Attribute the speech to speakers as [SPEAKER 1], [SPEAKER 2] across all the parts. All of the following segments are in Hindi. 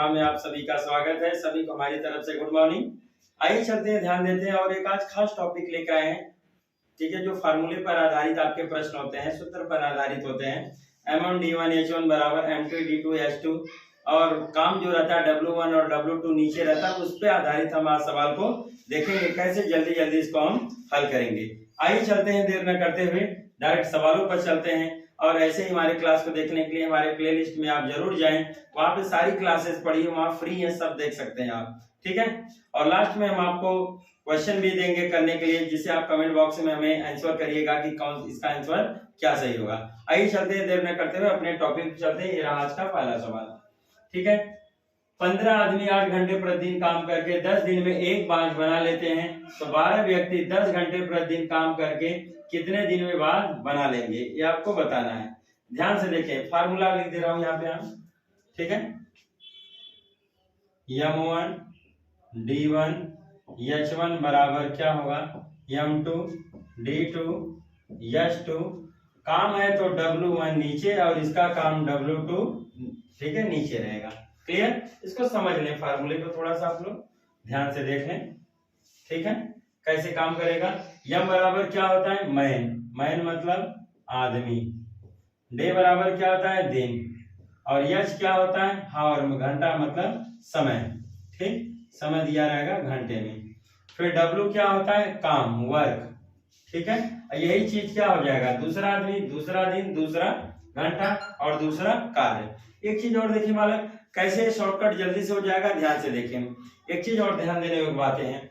[SPEAKER 1] सलाह में आप सभी का स्वागत है। सभी को हमारी तरफ से गुड मॉर्निंग। आइए चलते हैं, ध्यान देते हैं और एक आज खास टॉपिक लेकर आए हैं। ठीक है, जो फार्मूले पर आधारित आपके प्रश्न होते हैं, सूत्र पर आधारित होते हैं। M1D1H1 बराबर M2D2H2 और काम जो रहता है W1 और W2 नीचे रहता है, उस पर आधारित हम आज सवाल को देखेंगे कैसे जल्दी जल्दी इसको हम हल करेंगे। आइए चलते हैं, देर न करते हुए डायरेक्ट सवालों पर चलते हैं। और ऐसे ही हमारे क्लास को देखने के लिए हमारे प्लेलिस्ट में आप जरूर जाएं, वहां पे सारी क्लासेस पढ़िए, वहां फ्री है, सब देख सकते हैं आप। ठीक है, और लास्ट में हम आपको क्वेश्चन भी देंगे करने के लिए, जिसे आप कमेंट बॉक्स में हमें आंसर करिएगा कि कौन इसका आंसर क्या सही होगा। आइए चलते हैं, देर न करते हुए अपने टॉपिक पे चलते हैं। ये रहा आज का पहला सवाल। ठीक है, 15 आदमी 8 घंटे प्रतिदिन काम करके 10 दिन में एक बांझ बना लेते हैं, तो 12 व्यक्ति 10 घंटे प्रतिदिन काम करके कितने दिन में बांझ बना लेंगे, ये आपको बताना है। ध्यान से देखें, फार्मूला लिख दे रहा हूं यहाँ पे हम। ठीक है, M1D1H1 बराबर क्या होगा, M2D2H2। काम है तो W1 नीचे और इसका काम W2 ठीक है नीचे रहेगा। क्लियर, इसको समझ लें, फार्मूले को थोड़ा सा आप लोग ध्यान से देख लें। ठीक है, कैसे काम करेगा। यम बराबर क्या होता है, मैन, मैन मतलब आदमी। डे बराबर क्या होता है, दिन। और यच क्या होता है, हावर, घंटा मतलब समय। ठीक, समय दिया रहेगा घंटे में। फिर डब्ल्यू क्या होता है, काम, वर्क। ठीक है, यही चीज क्या हो जाएगा, दूसरा आदमी, दूसरा दिन, दूसरा घंटा और दूसरा कार्य। एक चीज और देखिए बालक, कैसे शॉर्टकट जल्दी से हो जाएगा, ध्यान से देखें। एक चीज और ध्यान देने योग्य बातें हैं,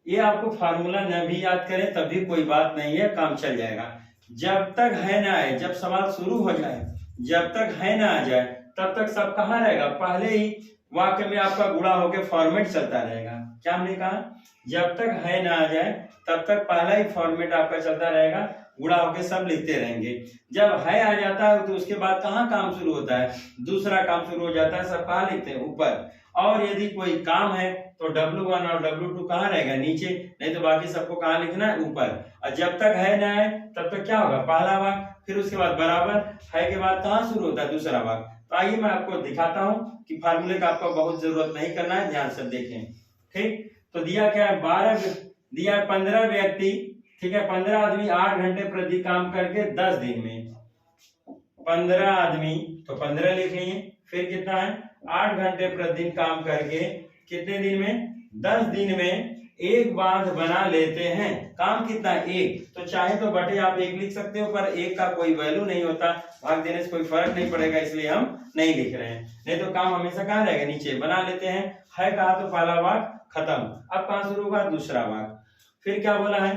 [SPEAKER 1] ये आपको फार्मूला न भी याद करें तब भी कोई बात नहीं है, काम चल जाएगा। जब तक है ना आए, जब सवाल शुरू हो जाए, जब तक है ना आ जाए, तब तक सब कहाँ रहेगा, पहले ही वाक्य में आपका गुणा होकर फॉर्मेट चलता रहेगा। क्या हमने कहा, जब तक है ना आ जाए तब तक पहला ही फॉर्मेट आपका चलता रहेगा, गुणा होके सब लिखते रहेंगे। जब है आ जाता है तो उसके बाद कहाँ काम शुरू होता है, दूसरा काम शुरू हो जाता है, सब कहाँ लिखते हैं, ऊपर। और यदि कोई काम है तो W1 और W2 कहाँ रहेगा, नीचे, नहीं तो बाकी सबको कहाँ लिखना है, ऊपर। और जब तक है ना है तब तक क्या होगा, पहला वाक्य, फिर उसके बाद बराबर है के बाद कहाँ शुरू होता है, दूसरा वाक्य। तो आइए मैं आपको दिखाता हूँ कि फार्मूले का आपको बहुत जरूरत नहीं करना है, ध्यान से देखें। ठीक, तो दिया क्या है, 15 व्यक्ति, ठीक है, 15 आदमी 8 घंटे प्रति काम करके 10 दिन में। 15 आदमी तो 15 लिख लिए, फिर कितना है, 8 घंटे प्रतिदिन काम करके कितने दिन में, 10 दिन में एक बांध बना लेते हैं। काम कितना है, एक, तो चाहे तो बटे आप एक लिख सकते हो, पर एक का कोई वैल्यू नहीं होता, भाग देने से कोई फर्क नहीं पड़ेगा, इसलिए हम नहीं लिख रहे हैं। नहीं तो काम हमेशा कहाँ रहेगा, नीचे। बना लेते हैं, है कहा तो पहला वाक्य खत्म। अब कहाँ शुरू हुआ, दूसरा वाक्य। फिर क्या बोला है,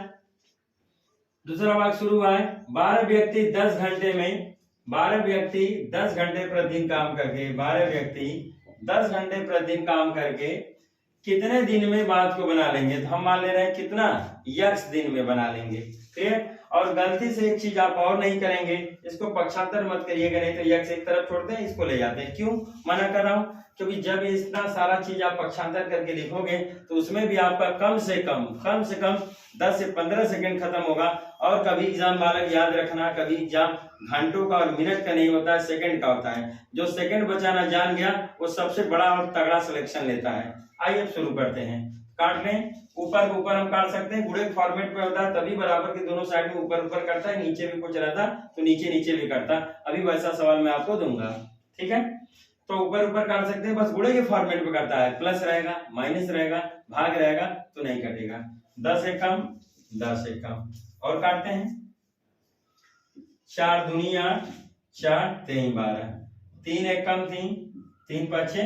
[SPEAKER 1] दूसरा वाक्य शुरू हुआ है, 12 व्यक्ति 10 घंटे में, 12 व्यक्ति 10 घंटे प्रतिदिन काम करके, 12 व्यक्ति 10 घंटे प्रतिदिन काम करके कितने दिन में बात को बना लेंगे। तो हम मान ले रहे हैं कितना, यक्स दिन में बना लेंगे। ठीक, और गलती से एक चीज आप और नहीं करेंगे, इसको पक्षांतर मत करिएगा, नहीं तो यक्स एक तरफ छोड़ते हैं, इसको ले जाते हैं। क्यों मना कर रहा हूं, क्योंकि जब इतना सारा चीज आप पक्षांतर करके लिखोगे तो उसमें भी आपका कम से कम 10 से 15 सेकंड खत्म होगा। और कभी एग्जाम बालक याद रखना, कभी एग्जाम घंटों का और मिनट का नहीं होता है, सेकंड का होता है। जो सेकंड बचाना जान गया वो सबसे बड़ा और तगड़ा सिलेक्शन लेता है। आइए अब शुरू करते हैं, काट लें। ऊपर को ऊपर हम काट सकते हैं, गुणे फॉर्मेट में होता है तभी बराबर के दोनों साइड में ऊपर ऊपर करता है, नीचे भी कुछ रहता तो नीचे नीचे भी करता। अभी वैसा सवाल मैं आपको दूंगा। ठीक है, तो ऊपर ऊपर काट सकते हैं, बस गुणे के फॉर्मेट में करता है, प्लस रहेगा, माइनस रहेगा, भाग रहेगा तो नहीं कटेगा। 10 एक कम, 10 एक कम, और काटते हैं। 4 दूनी 8, 4 3 12, 3 एक कम 3, 3 5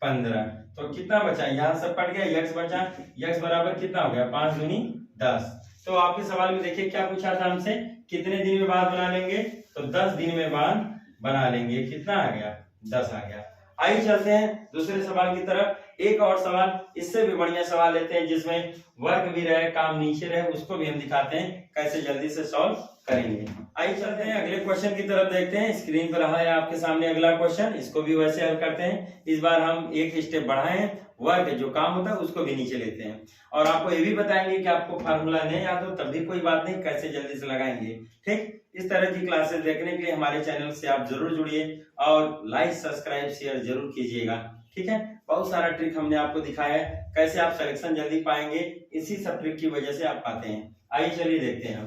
[SPEAKER 1] 15, तो कितना बचा, यहाँ सब कट गया, यक्स बचा, यक्स बराबर कितना हो गया, 5 दूनी 10। तो आपके सवाल में देखिए क्या पूछा था हमसे, कितने दिन में बांध बना लेंगे, तो 10 दिन में बांध बना लेंगे। कितना आ गया, 10 आ गया। आइए चलते हैं दूसरे सवाल की तरफ। एक और सवाल, इससे भी बढ़िया सवाल लेते हैं जिसमें वर्क भी रहे, काम नीचे रहे, उसको भी हम दिखाते हैं कैसे जल्दी से सॉल्व करेंगे। आइए चलते हैं अगले क्वेश्चन की तरफ, देखते हैं। स्क्रीन पर रहा है आपके सामने अगला क्वेश्चन, इसको भी वैसे हल करते हैं। इस बार हम एक स्टेप बढ़ाए हैं, वर्क जो काम होता है उसको भी नीचे लेते हैं, और आपको ये भी बताएंगे कि आपको फार्मूला नहीं याद हो तब भी कोई बात नहीं, कैसे जल्दी से लगाएंगे। ठीक, इस तरह की क्लासेस देखने के लिए हमारे चैनल से आप जरूर जुड़िए और लाइक सब्सक्राइब शेयर जरूर कीजिएगा। ठीक है, बहुत सारा ट्रिक हमने आपको दिखाया है कैसे आप सिलेक्शन जल्दी पाएंगे, इसी सब ट्रिक की वजह से आप पाते हैं। आइए चलिए देखते हैं।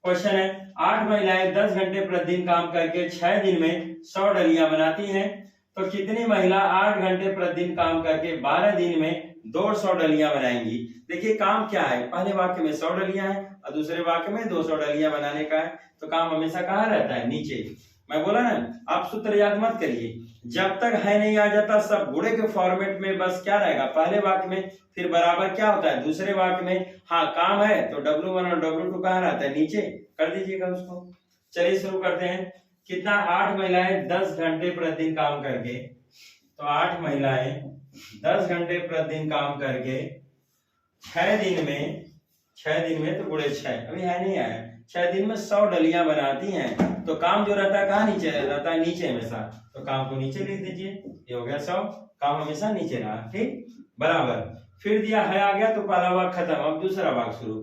[SPEAKER 1] क्वेश्चन है 8 महिलाएं 10 घंटे प्रतिदिन काम करके 6 दिन में 100 डलियां बनाती हैं, तो कितनी महिला 8 घंटे प्रतिदिन काम करके 12 दिन में 200 डलियां बनाएंगी। देखिए काम क्या है, पहले वाक्य में 100 डलियां हैं और दूसरे वाक्य में 200 डलियां बनाने का है, तो काम हमेशा कहाँ रहता है, नीचे। मैं बोला ना, आप सूत्र याद मत करिए, जब तक है नहीं आ जाता सब गुणे के फॉर्मेट में बस क्या रहेगा, पहले वाक्य में, फिर बराबर क्या होता है दूसरे वाक्य में। हाँ काम है तो W1 और W2 कहाँ रहता है, नीचे, कर दीजिएगा उसको। चलिए शुरू करते हैं। कितना, 8 महिलाएं 10 घंटे प्रतिदिन काम करके, तो 8 महिलाएं 10 घंटे प्रतिदिन काम करके 6 दिन में तो गुणे 6 अभी है नहीं आया, 6 दिन में 100 डलियां बनाती हैं, तो काम जो रहता है कहाँ नीचे रहता है, नीचे हमेशा, तो काम को नीचे लिख दीजिए। ये हो गया 100, काम हमेशा नीचे रहा, ठीक, बराबर। फिर दिया है आ गया तो पहला भाग खत्म, अब दूसरा भाग शुरू।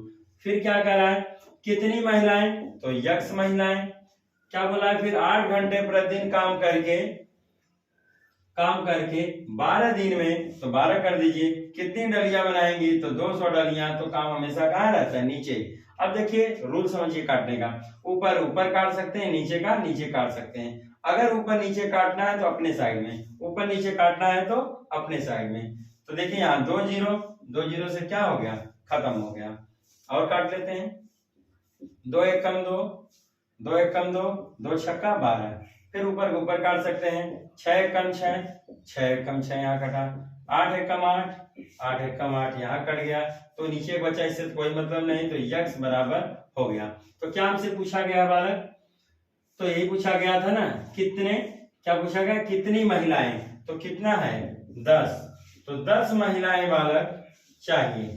[SPEAKER 1] फिर क्या कह रहा है, कितनी महिलाएं, तो यक्स महिलाएं, क्या बोला है, फिर 8 घंटे प्रतिदिन काम करके 12 दिन में, तो 12 कर दीजिए, कितनी डलियां बनाएंगी, तो 200 डलियां, तो काम हमेशा कहाँ रहता है, नीचे। अब देखिए रूल समझिए काटने का, ऊपर ऊपर काट सकते हैं, नीचे का नीचे काट सकते हैं। अगर ऊपर नीचे काटना है तो अपने साइड में, ऊपर नीचे काटना है तो अपने साइड में। तो देखिए यहाँ 2 जीरो से क्या हो गया, खत्म हो गया। और काट लेते हैं, 2 एकम 2, 2 एकम 2, 2 छक्का 12। फिर ऊपर ऊपर काट सकते हैं, 6 एकम 6, 6 एकम 6 यहाँ कटा, 8 एकम 8, 8 एकम 8 यहाँ कट गया, तो नीचे बचा, इससे तो कोई मतलब नहीं, तो यक्स बराबर हो गया। तो क्या हमसे पूछा गया बालक, तो यही पूछा गया था ना, कितने, क्या पूछा गया, कितनी महिलाएं, तो कितना है 10, तो 10 महिलाएं बालक चाहिए,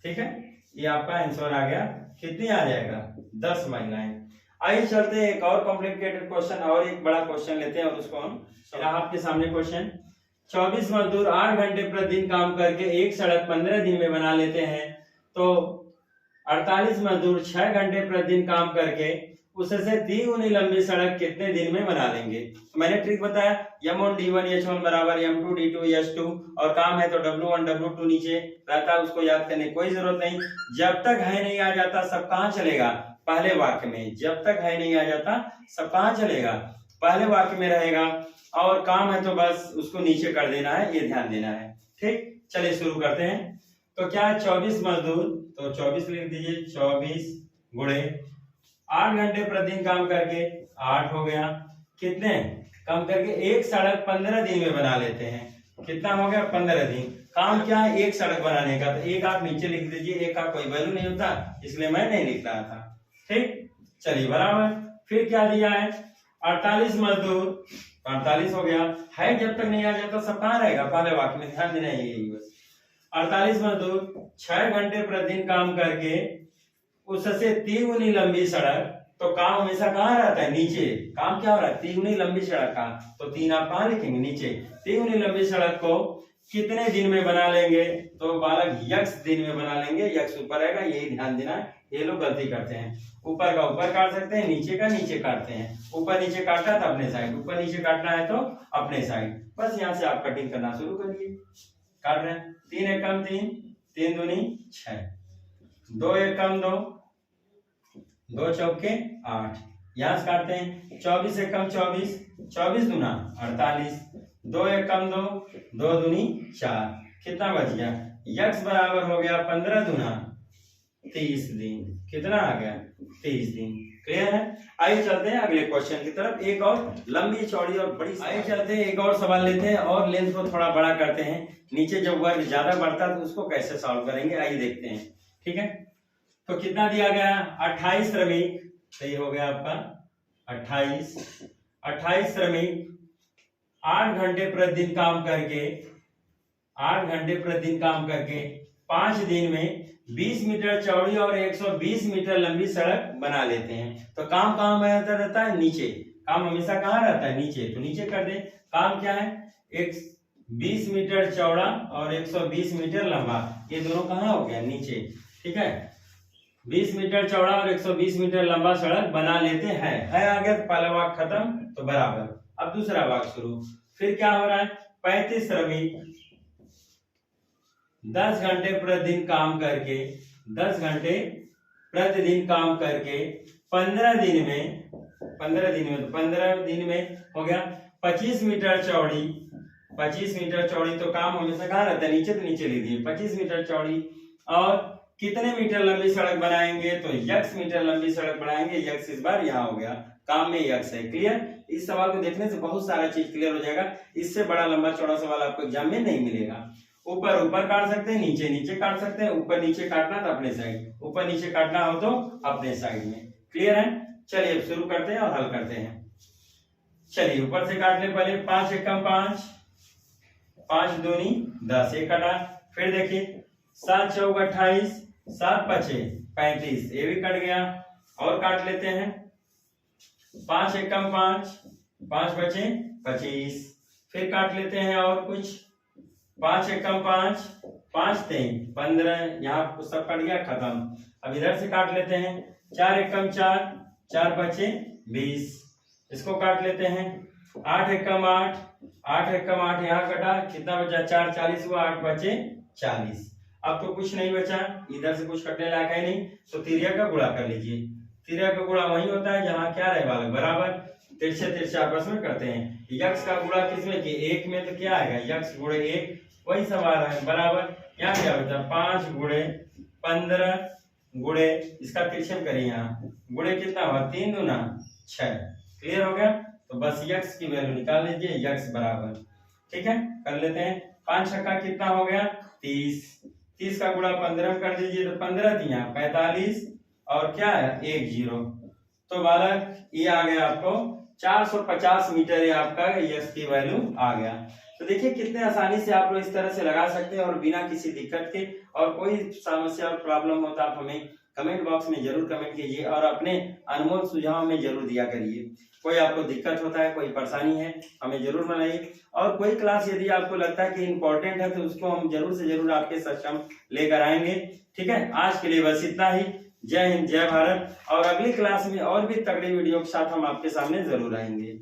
[SPEAKER 1] ठीक है, ये आपका आंसर आ गया। कितनी आ जाएगा, 10 महिलाएं। आइए चलते हैं एक और कॉम्प्लिकेटेड क्वेश्चन, और एक बड़ा क्वेश्चन लेते हैं और उसको हम, आपके सामने क्वेश्चन, 24 मजदूर 8 घंटे प्रतिदिन काम करके एक सड़क 15 दिन में बना लेते हैं, तो 48 मजदूर 6 घंटे प्रतिदिन काम करके उससे 3 गुनी लंबी सड़क कितने दिन में बना लेंगे। तो मैंने ट्रिक बताया, M1 D1 H1 बराबर M2 D2 H2, और काम है तो W1 W2 नीचे रहता है, उसको याद करने कोई जरूरत नहीं। जब तक है नहीं आ जाता सब कहाँ चलेगा, पहले वाक्य में, जब तक है नहीं आ जाता सब कहाँ चलेगा, पहले वाक्य में रहेगा, और काम है तो बस उसको नीचे कर देना है, ये ध्यान देना है, ठीक। चलिए शुरू करते हैं। तो क्या है, 24 मजदूर, तो 24 लिख दीजिए, 24 गुणे 8 घंटे प्रतिदिन काम करके 8 हो गया, कितने काम करके एक सड़क 15 दिन में बना लेते हैं, कितना हो गया 15 दिन। काम क्या है, एक सड़क बनाने का, तो एक आप नीचे लिख दीजिए, एक का कोई वैल्यू नहीं होता इसलिए मैं नहीं लिख रहा था, ठीक। चलिए बराबर, फिर क्या दिया है, 48 मजदूर, 48 हो गया, है जब तक नहीं आ जाता सब कहाँ रहेगा, पहले वाक्य में, ध्यान देना है यही बस। 48 मजदूर 6 घंटे प्रतिदिन काम करके उससे 3 गुनी लंबी सड़क, तो काम हमेशा कहाँ रहता है, नीचे। काम क्या हो रहा है, 3 गुनी लंबी सड़क का, तो 3 आप कहाँ लिखेंगे, नीचे। 3 गुनी लंबी सड़क को कितने दिन में बना लेंगे, तो बालक यक्स दिन में बना लेंगे, यक्स ऊपर रहेगा, यही ध्यान देना है। ये लोग गलती करते हैं, ऊपर का ऊपर काट सकते हैं, नीचे का नीचे काटते हैं, ऊपर नीचे काटना है तो अपने साइड, ऊपर नीचे काटना है तो अपने साइड, बस यहाँ से आप कटिंग करना शुरू करिए। काट रहे हैं, 3 एकम 3, 3 दूनी 6, 2 एकम 2, 2 चौके 8, यहाँ से काटते हैं, 24 एकम 24, 24 दूना 48, 2 एकम 2, 2 दूनी 4, कितना बच गया, यक्स बराबर हो गया 15 दूना 30 दिन, कितना आ गया 30 दिन। क्लियर है। आइए चलते हैं अगले क्वेश्चन की तरफ, एक और लंबी चौड़ी और बड़ी। आइए चलते हैं एक और सवाल लेते हैं और लेंथ को थोड़ा बड़ा करते हैं, नीचे जब वर्ग ज्यादा बढ़ता है तो उसको कैसे सॉल्व करेंगे, आइए देखते हैं, ठीक है। तो कितना दिया गया, 28 श्रमिक, सही हो गया आपका 28 श्रमिक 8 घंटे प्रतिदिन काम करके 5 दिन में 20 मीटर चौड़ी और 120 मीटर लंबी सड़क बना लेते हैं। तो काम कहाँ रहता है, नीचे। काम हमेशा कहाँ रहता है, नीचे, तो नीचे कर दे। काम क्या है, 20 मीटर चौड़ा और 120 मीटर लंबा, ये दोनों कहाँ हो गया, नीचे, ठीक है। 20 मीटर चौड़ा और 120 मीटर लंबा सड़क बना लेते हैं, है आ गया, पहला भाग खत्म, तो बराबर। अब दूसरा भाग शुरू। फिर क्या हो रहा है, 35 श्रमिक 10 घंटे प्रतिदिन काम करके 10 घंटे प्रतिदिन काम करके 15 दिन में तो 15 दिन में हो गया 25 मीटर चौड़ी। 25 मीटर चौड़ी तो काम हमेशा कहाँ रहता है, नीचे, तो नीचे लिख दिए 25 मीटर चौड़ी। और कितने मीटर लंबी सड़क बनाएंगे, तो x मीटर लंबी सड़क बनाएंगे। x इस बार यहाँ हो गया, काम में x है। क्लियर? इस सवाल को देखने से बहुत सारा चीज क्लियर हो जाएगा। इससे बड़ा लंबा चौड़ा सवाल आपको एग्जाम में नहीं मिलेगा। ऊपर ऊपर काट सकते हैं, नीचे नीचे काट सकते हैं। ऊपर नीचे काटना तो अपने साइड, ऊपर नीचे काटना हो तो अपने साइड में। क्लियर है? चलिए अब शुरू करते हैं और हल करते हैं। चलिए ऊपर से काट ले पहले। 5 एकम 5, 5 दूनी 10, एक कटा। फिर देखिए 7 चौक 28, 7 पचे 35, ये भी कट गया। और काट लेते हैं 5 एकम 5, 5 बचे 25। फिर काट लेते हैं और कुछ 5 एकम 5, 5 तेईं 15, यहाँ सब कट गया, खत्म। अब इधर से काट लेते हैं 4 एकम 4, 4 बचे 20, इसको काट लेते हैं। 8 एकम 8, 8 एकम 8 यहाँ कटा, कितना बचा 4, 40 हुआ, 8 बचे 40। अब तो कुछ नहीं बचा, इधर से कुछ कटने लायक है नहीं, तो तिर्यक का गुणा कर लीजिए। तिर्यक का गुणा वही होता है जहाँ क्या रहे वाला बराबर, तिरछे तिरछे आपस में करते हैं। यक्स का गुणा किसमें कि 1 में, तो क्या आएगा यक्स गुणे 1, वही सब आ रहा है बराबर। यहाँ क्या बचा 5 गुणे 15 गुणे, इसका तिरछे करिए यहाँ, गुणे कितना हुआ 3 दूना 6। क्लियर हो गया? तो बस यक्स की वैल्यू निकाल लीजिए, यक्स बराबर, ठीक है, कर लेते हैं। 5 छक्का कितना हो गया 30, 30 का गुणा 15 में कर दीजिए, तो 15 दिया 45, और क्या है 1 0। तो बालक ये आ गया आपको 450 मीटर, ये आपका यक्स की वैल्यू आ गया। तो देखिए कितने आसानी से आप लोग इस तरह से लगा सकते हैं और बिना किसी दिक्कत के। और कोई समस्या और प्रॉब्लम हो तो आप हमें कमेंट बॉक्स में जरूर कमेंट कीजिए और अपने अनमोल सुझाव में जरूर दिया करिए। कोई आपको दिक्कत होता है, कोई परेशानी है, हमें जरूर बताइए। और कोई क्लास यदि आपको लगता है कि इम्पोर्टेंट है तो उसको हम जरूर से जरूर आपके सक्षम लेकर आएंगे। ठीक है, आज के लिए बस इतना ही। जय हिंद, जय भारत। और अगली क्लास में और भी तगड़ी वीडियो के साथ हम आपके सामने जरूर आएंगे।